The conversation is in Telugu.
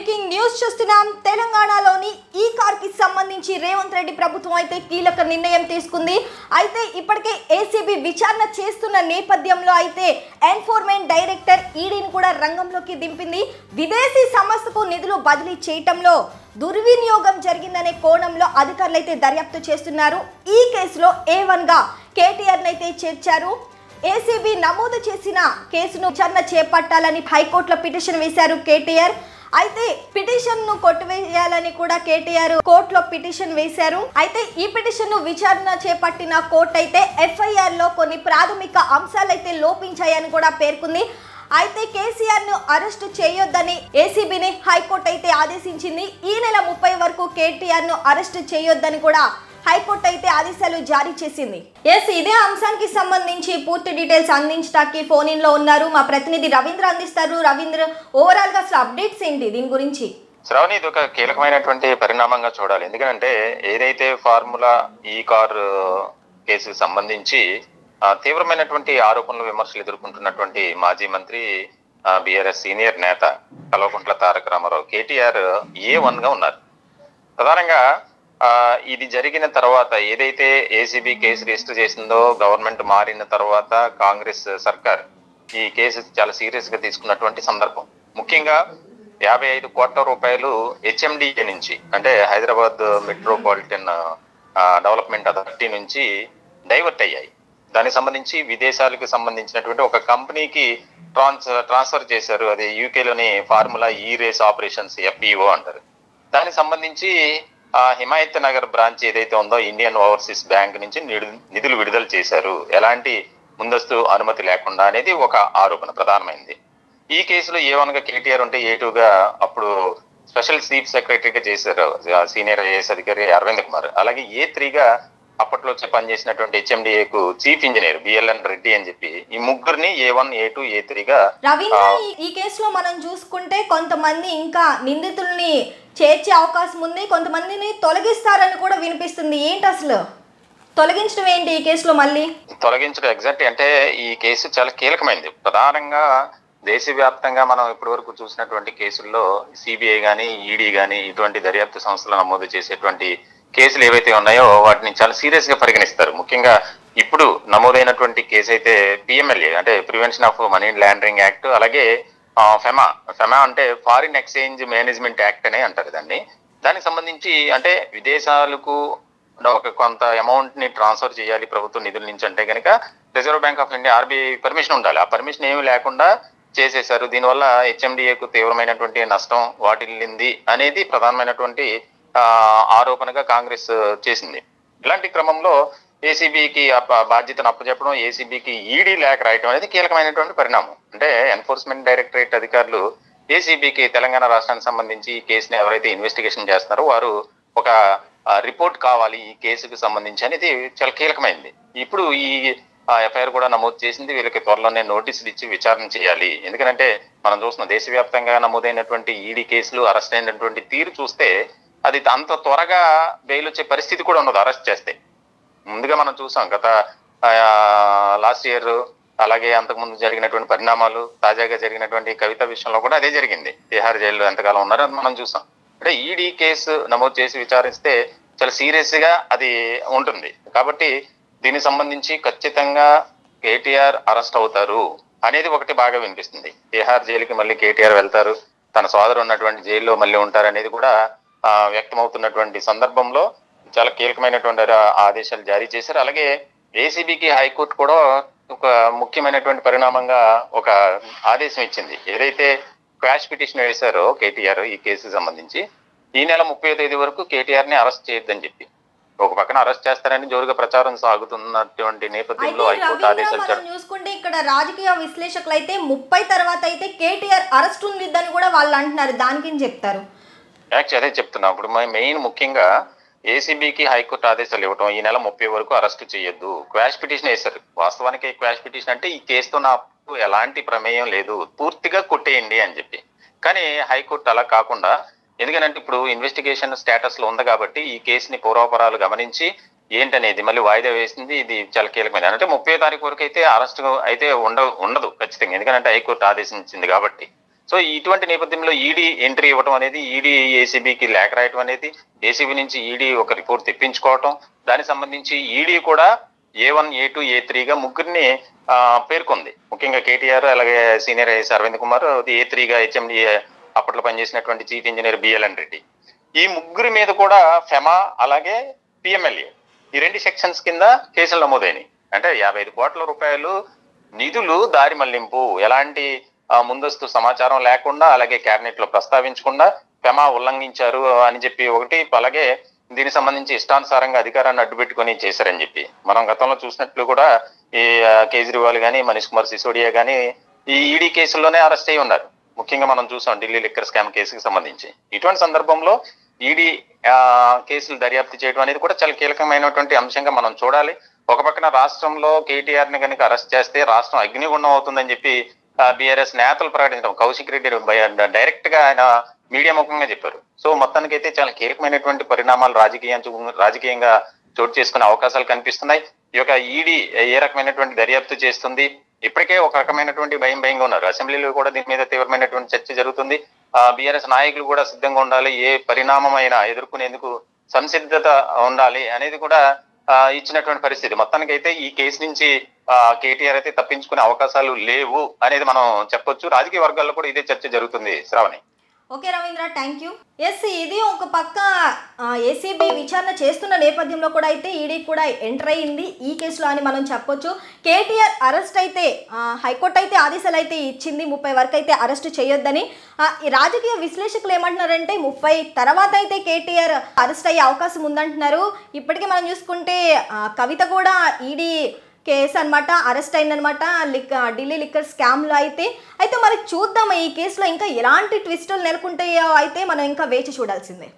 బ్రేకింగ్ న్యూస్ చూస్తున్నాం. తెలంగాణలోని ఈ కార్ కి సంబంధించి రేవంత్ రెడ్డి ప్రభుత్వం అయితే కీలక నిర్ణయం తీసుకుంది. అయితే ఇప్పటికే ఏసీబీ విచారణ చేస్తున్న నేపథ్యంలో అయితే ఎన్ఫోర్స్మెంట్ డైరెక్టర్ ఈడీని కూడా రంగంలోకి దింపింది. విదేశీ సంస్థకు నిధులు బదిలీ చేయటంలో దుర్వినియోగం జరిగిందనే కోణంలో అధికారులు అయితే దర్యాప్తు చేస్తున్నారు. ఈ కేసులో A1 గా కేటీఆర్ అయితే చేర్చారు. ఏసీబీ నమోదు చేసిన కేసును విచారణ చేపట్టాలని హైకోర్టులో పిటిషన్ వేశారు కేటీఆర్. అయితే పిటిషన్ ను కొట్టివేయాలని కూడా కేటీఆర్ కోర్టులో పిటిషన్ వేశారు. అయితే ఈ పిటిషన్ ను విచారణ చేపట్టిన కోర్టు అయితే ఎఫ్ఐఆర్ లో కొన్ని ప్రాథమిక అంశాలైతే లోపించాయని కూడా పేర్కొంది. అయితే కేసీఆర్ ను అరెస్టు చేయొద్దని ఏసీబీని హైకోర్టు అయితే ఆదేశించింది. ఈ నెల 30 వరకు కేటీఆర్ ను అరెస్టు చేయొద్దని కూడా హైకోర్టు అయితే ఆదేశాలు జారీ చేసింది. ఇదే అంశానికి సంబంధించి పూర్తి డీటెయిల్స్ అందించడానికి ఫోన్ ఇన్ లో ఉన్నారు మా ప్రతినిధి రవీంద్ర. అందిస్తారు. రవీంద్ర, ఓవరాల్ గా అసలు అప్డేట్స్ ఏంటి దీని గురించి? శ్రావణి, ఇది ఒక కీలకమైనటువంటి పరిణామంగా చూడాలి. ఎందుకంటే ఏదైతే ఫార్ములా ఈ కార్ కేసుకు సంబంధించి తీవ్రమైనటువంటి ఆరోపణలు విమర్శలు ఎదుర్కొంటున్నటువంటి మాజీ మంత్రి బీఆర్ఎస్ సీనియర్ నేత కల్వకుంట్ల తారక రామారావు కేటీఆర్ A1 గా ఉన్నారు. ప్రధానంగా ఇది జరిగిన తర్వాత ఏదైతే ఏసీబీ కేసు రిజిస్టర్ చేసిందో, గవర్నమెంట్ మారిన తర్వాత కాంగ్రెస్ సర్కార్ ఈ కేసు చాలా సీరియస్ గా తీసుకున్నటువంటి సందర్భం. ముఖ్యంగా 55 కోట్ల రూపాయలు HMDA నుంచి, అంటే హైదరాబాద్ మెట్రోపాలిటన్ డెవలప్మెంట్ అథారిటీ నుంచి డైవర్ట్ అయ్యాయి. దానికి సంబంధించి విదేశాలకు సంబంధించినటువంటి ఒక కంపెనీకి ట్రాన్స్ఫర్ చేశారు. అది యూకేలోని ఫార్ములా ఈ రేస్ ఆపరేషన్స్ FPO అంటారు. దానికి సంబంధించి హిమాయత్ నగర్ బ్రాంచ్ ఏదైతే ఉందో ఇండియన్ ఓవర్సీస్ బ్యాంక్ నుంచి నిధులు విడుదల చేశారు ఎలాంటి ముందస్తు అనుమతి లేకుండా అనేది ఒక ఆరోపణ ప్రధానమైంది. ఈ కేసులో A1 గా కేటీఆర్ ఉంటే A2 గా అప్పుడు స్పెషల్ చీఫ్ సెక్రటరీగా చేశారు సీనియర్ ఐఏఎస్ అధికారి అరవింద్ కుమార్. అలాగే A3 గా అప్పట్లో పనిచేసినటువంటి HMDAకు చీఫ్ ఇంజనీర్ BLN రెడ్డి అని చెప్పి ఈ ముగ్గురిని A1, A2, A3 గా. రవీంద్ర, ఈ కేసులో మనం చూసుకుంటే కొంతమంది ఇంకా నిందితుల్ని చేర్చే అవకాశం ఉంది, కొంతమందిని తొలగిస్తారని కూడా వినిపిస్తుంది. ఏంటి అసలు తొలగించడం ఏంటి ఈ కేసులో? మళ్ళీ తొలగించడం ఎగ్జాక్ట్ అంటే ఈ కేసు చాలా కీలకమైనది. ప్రధానంగా దేశవ్యాప్తంగా మనం ఇప్పటి వరకు చూసినటువంటి కేసుల్లో CBI గానీ, ED గానీ ఇటువంటి దర్యాప్తు సంస్థలు నమోదు చేసేటువంటి కేసులు ఏవైతే ఉన్నాయో వాటిని చాలా సీరియస్ గా పరిగణిస్తారు. ముఖ్యంగా ఇప్పుడు నమోదైనటువంటి కేసు అయితే PMLA అంటే prevention of money laundering act, అలాగే ఫెమా అంటే ఫారిన్ ఎక్స్చేంజ్ మేనేజ్మెంట్ యాక్ట్ అనే అంటారు దాన్ని. దానికి సంబంధించి అంటే విదేశాలకు ఒక కొంత అమౌంట్ ని ట్రాన్స్ఫర్ చేయాలి ప్రభుత్వ నిధుల నుంచి అంటే కనుక reserve bank of India RBI permission ఉండాలి. ఆ పర్మిషన్ ఏమి లేకుండా చేసేశారు. దీనివల్ల HMDAకు తీవ్రమైనటువంటి నష్టం వాటిల్లింది అనేది ప్రధానమైనటువంటి ఆరోపణగా కాంగ్రెస్ చేసింది. ఇలాంటి క్రమంలో ఏసీబీకి బాధ్యతను అప్పచెప్పడం, ఏసీబీకి ED లేఖ రాయటం అనేది కీలకమైనటువంటి పరిణామం. అంటే ఎన్ఫోర్స్మెంట్ డైరెక్టరేట్ అధికారులు ఏసీబీకి తెలంగాణ రాష్ట్రానికి సంబంధించి ఈ కేసుని ఎవరైతే ఇన్వెస్టిగేషన్ చేస్తున్నారో వారు ఒక రిపోర్ట్ కావాలి ఈ కేసుకు సంబంధించి అనేది చాలా కీలకమైంది. ఇప్పుడు ఈ FIR కూడా నమోదు చేసింది. వీళ్ళకి త్వరలోనే నోటీసులు ఇచ్చి విచారణ చేయాలి. ఎందుకంటే మనం చూస్తున్నాం దేశవ్యాప్తంగా నమోదైనటువంటి ED కేసులు అరెస్ట్ అయినటువంటి తీరు చూస్తే అది అంత త్వరగా బెయిల్ వచ్చే పరిస్థితి కూడా ఉండదు అరెస్ట్ చేస్తే. ముందుగా మనం చూసాం గత లాస్ట్ ఇయర్, అలాగే అంతకుముందు జరిగినటువంటి పరిణామాలు, తాజాగా జరిగినటువంటి కవిత విషయంలో కూడా అదే జరిగింది. తిహార్ జైల్లో ఎంతకాలం ఉన్నారో మనం చూసాం. అంటే ED కేసు నమోదు చేసి విచారిస్తే చాలా సీరియస్ గా అది ఉంటుంది. కాబట్టి దీనికి సంబంధించి ఖచ్చితంగా కేటీఆర్ అరెస్ట్ అవుతారు అనేది ఒకటి బాగా వినిపిస్తుంది. తిహార్ జైలుకి మళ్ళీ కేటీఆర్ వెళ్తారు, తన సోదరు ఉన్నటువంటి జైల్లో మళ్ళీ ఉంటారు అనేది కూడా వ్యక్తమవుతున్నటువంటి సందర్భంలో చాలా కీలకమైనటువంటి ఆదేశాలు జారీ చేశారు. అలాగే ఏసీబీకి హైకోర్టు కూడా ఒక ముఖ్యమైనటువంటి పరిణామంగా ఒక ఆదేశం ఇచ్చింది. ఏదైతే క్వాష్ పిటిషన్ వేశారో కేటీఆర్ ఈ కేసుకు సంబంధించి ఈ నెల 30వ తేదీ వరకు కేటీఆర్ ని అరెస్ట్ చేయొద్దని చెప్పి ఒక పక్కన అరెస్ట్ చేస్తారని జోరుగా ప్రచారం సాగుతున్నటువంటి నేపథ్యంలో హైకోర్టు ఆదేశాలు చూసుకుంటే ఇక్కడ రాజకీయ విశ్లేషకులు అయితే 30 తర్వాత అయితే కేటీఆర్ అరెస్ట్ ఉండిద్దని కూడా వాళ్ళు అంటున్నారు. దానికి చెప్తారు. యాక్చువల్లీ అదే చెప్తున్నా. ఇప్పుడు మెయిన్ ముఖ్యంగా ఏసీబీకి హైకోర్టు ఆదేశాలు ఇవ్వటం ఈ నెల 30 వరకు అరెస్ట్ చేయొద్దు. క్వాష్ పిటిషన్ వేశారు. వాస్తవానికి క్వాష్ పిటిషన్ అంటే ఈ కేసుతో నాకు ఎలాంటి ప్రమేయం లేదు, పూర్తిగా కొట్టేయండి అని చెప్పి. కానీ హైకోర్టు అలా కాకుండా, ఎందుకంటే ఇప్పుడు ఇన్వెస్టిగేషన్ స్టేటస్ లో ఉంది కాబట్టి ఈ కేసుని పూర్వాపరాలు గమనించి ఏంటనేది మళ్ళీ వాయిదా వేసింది. ఇది చాలా కీలకమైనది. అంటే 30వ తారీఖు వరకు అయితే అరెస్ట్ అయితే ఉండదు ఖచ్చితంగా, ఎందుకంటే హైకోర్టు ఆదేశించింది కాబట్టి. సో ఇటువంటి నేపథ్యంలో ఈడీ ఎంట్రీ ఇవ్వడం అనేది, ఈడీ ఏసీబీకి లేఖ రాయటం అనేది, ఏసీబీ నుంచి ఈడీ ఒక రిపోర్ట్ తెప్పించుకోవటం, దానికి సంబంధించి ఈడీ కూడా A1, A2, A3గా ముగ్గురిని పేర్కొంది. ముఖ్యంగా కేటీఆర్, అలాగే సీనియర్ ఐఏఎస్ అరవింద్ కుమార్, A3గా HMD అప్పట్లో పనిచేసినటువంటి చీఫ్ ఇంజనీర్ బిఎల్ఎన్ రెడ్డి. ఈ ముగ్గురి మీద కూడా ఫెమా అలాగే పిఎంఎల్ఏ ఈ 2 సెక్షన్స్ కింద కేసులు నమోదైనవి. అంటే 55 కోట్ల రూపాయలు నిధులు దారి మళ్లింపు, ఎలాంటి ముందస్తు సమాచారం లేకుండా, అలాగే క్యాబినెట్ లో ప్రస్తావించకుండా ఫెమా ఉల్లంఘించారు అని చెప్పి ఒకటి, అలాగే దీనికి సంబంధించి ఇష్టానుసారంగా అధికారాన్ని అడ్డుపెట్టుకుని చేశారని చెప్పి మనం గతంలో చూసినట్లు కూడా ఈ కేజ్రీవాల్ గానీ, మనీష్ కుమార్ సిసోడియా గానీ ఈ ఈడీ కేసుల్లోనే అరెస్ట్ అయి ఉన్నారు. ముఖ్యంగా మనం చూసాం ఢిల్లీ లిక్కర్ స్కామ్ కేసుకి సంబంధించి. ఇటువంటి సందర్భంలో ఈడీ కేసులు దర్యాప్తు చేయడం అనేది కూడా చాలా కీలకమైనటువంటి అంశంగా మనం చూడాలి. ఒక పక్కన రాష్ట్రంలో కేటీఆర్ ని కనుక అరెస్ట్ చేస్తే రాష్ట్రం అగ్నిగుండం అవుతుందని చెప్పి బీఆర్ఎస్ నేతలు ప్రకటించడం, కౌశిక్ రెడ్డి డైరెక్ట్ గా ఆయన మీడియా ముఖంగా చెప్పారు. సో మొత్తానికి అయితే చాలా కీలకమైనటువంటి పరిణామాలు రాజకీయంగా చోటు చేసుకునే అవకాశాలు కనిపిస్తున్నాయి. ఈ యొక్క ఈడీ ఏ రకమైనటువంటి దర్యాప్తు చేస్తుంది, ఇప్పటికే ఒక రకమైనటువంటి భయంగా ఉన్నారు. అసెంబ్లీలో కూడా దీని మీద తీవ్రమైనటువంటి చర్చ జరుగుతుంది. బీఆర్ఎస్ నాయకులు కూడా సిద్ధంగా ఉండాలి, ఏ పరిణామం అయినా ఎదుర్కొనేందుకు సంసిద్ధత ఉండాలి అనేది కూడా ఇచ్చినటువంటి పరిస్థితి. మొత్తానికైతే ఈ కేసు నుంచి కేటీఆర్ అయితే తప్పించుకునే అవకాశాలు లేవు అనేది మనం చెప్పొచ్చు. రాజకీయ వర్గాల్లో కూడా ఇదే చర్చ జరుగుతుంది. Sravani. Okay Ravindra, thank you. Yes, ఇది ఒక పక్క ఏసీబీ విచారణ చేస్తున్న నేపథ్యంలో కూడా అయితే ఈడీ కూడా ఎంటర్ అయింది ఈ కేసులో అని మనం చెప్పొచ్చు. కేటీఆర్ అరెస్ట్ అయితే హైకోర్టు అయితే ఆదేశాలు అయితే ఇచ్చింది, 30 వరకు అయితే అరెస్ట్ చేయొద్దని. రాజకీయ విశ్లేషకులు ఏమంటున్నారంటే 30 తర్వాత అయితే కేటీఆర్ అరెస్ట్ అయ్యే అవకాశం ఉందంటున్నారు. ఇప్పటికీ మనం చూసుకుంటే కవిత కూడా ఈడీ కేసు అనమాట అరెస్ట్ అయిందనమాట ఢిల్లీ లిక్కర్ స్కామ్లో అయితే మరి చూద్దాం ఈ కేసులో ఇంకా ఎలాంటి ట్విస్టులు నెలకొంటాయో అయితే మనం ఇంకా వేచి చూడాల్సిందే.